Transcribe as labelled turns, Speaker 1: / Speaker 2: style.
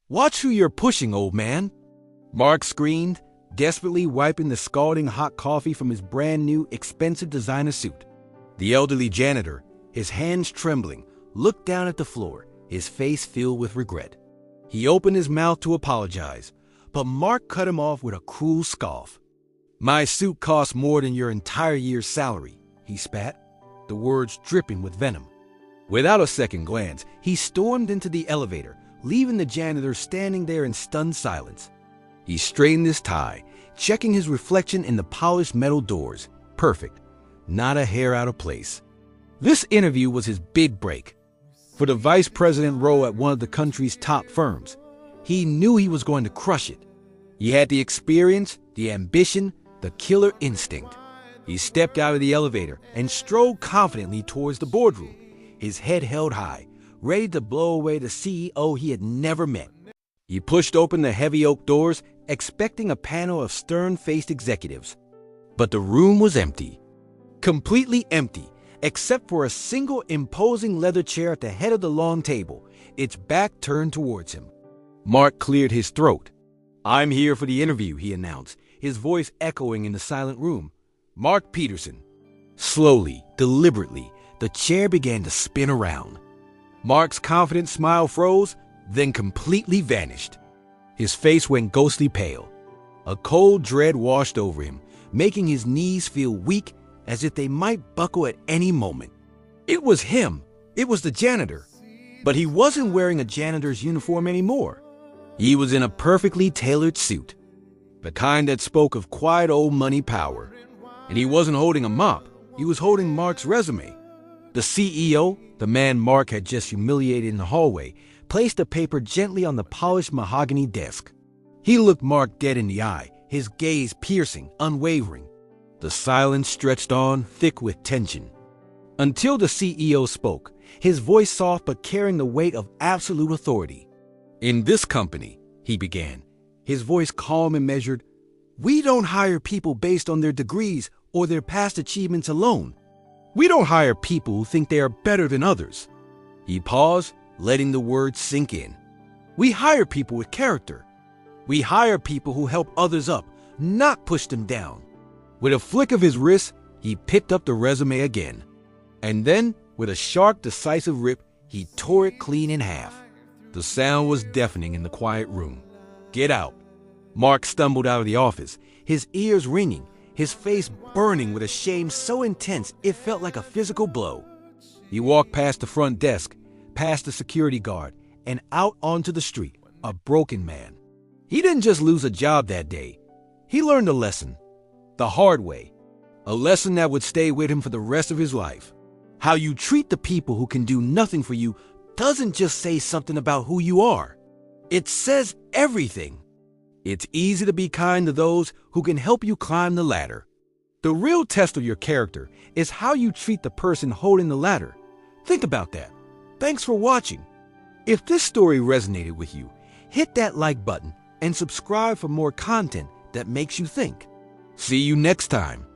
Speaker 1: "Watch who you're pushing, old man," Mark screamed, desperately wiping the scalding hot coffee from his brand new, expensive designer suit. The elderly janitor, his hands trembling, looked down at the floor, his face filled with regret. He opened his mouth to apologize, but Mark cut him off with a cruel scoff. "My suit costs more than your entire year's salary," he spat, the words dripping with venom. Without a second glance, he stormed into the elevator, leaving the janitor standing there in stunned silence. He straightened his tie, checking his reflection in the polished metal doors. Perfect. Not a hair out of place. This interview was his big break. For the vice president role at one of the country's top firms, he knew he was going to crush it. He had the experience, the ambition, the killer instinct. He stepped out of the elevator and strode confidently towards the boardroom, his head held high, ready to blow away the CEO he had never met. He pushed open the heavy oak doors, expecting a panel of stern-faced executives. But the room was empty. Completely empty, except for a single imposing leather chair at the head of the long table, its back turned towards him. Mark cleared his throat. "I'm here for the interview," he announced, his voice echoing in the silent room. "Mark Peterson." Slowly, deliberately, the chair began to spin around. Mark's confident smile froze, then completely vanished. His face went ghostly pale. A cold dread washed over him, making his knees feel weak as if they might buckle at any moment. It was him. It was the janitor. But he wasn't wearing a janitor's uniform anymore. He was in a perfectly tailored suit, the kind that spoke of quiet old money power. And he wasn't holding a mop. He was holding Mark's resume. The CEO, the man Mark had just humiliated in the hallway, placed the paper gently on the polished mahogany desk. He looked Mark dead in the eye, his gaze piercing, unwavering. The silence stretched on, thick with tension. Until the CEO spoke, his voice soft but carrying the weight of absolute authority. "In this company," he began, his voice calm and measured, "we don't hire people based on their degrees or their past achievements alone. We don't hire people who think they are better than others." He paused, letting the words sink in. "We hire people with character. We hire people who help others up, not push them down." With a flick of his wrist, he picked up the resume again. And then, with a sharp, decisive rip, he tore it clean in half. The sound was deafening in the quiet room. "Get out." Mark stumbled out of the office, his ears ringing, his face burning with a shame so intense it felt like a physical blow. He walked past the front desk, past the security guard, and out onto the street, a broken man. He didn't just lose a job that day. He learned a lesson. The hard way. A lesson that would stay with him for the rest of his life. How you treat the people who can do nothing for you doesn't just say something about who you are. It says everything. It's easy to be kind to those who can help you climb the ladder. The real test of your character is how you treat the person holding the ladder. Think about that. Thanks for watching. If this story resonated with you, hit that like button and subscribe for more content that makes you think. See you next time.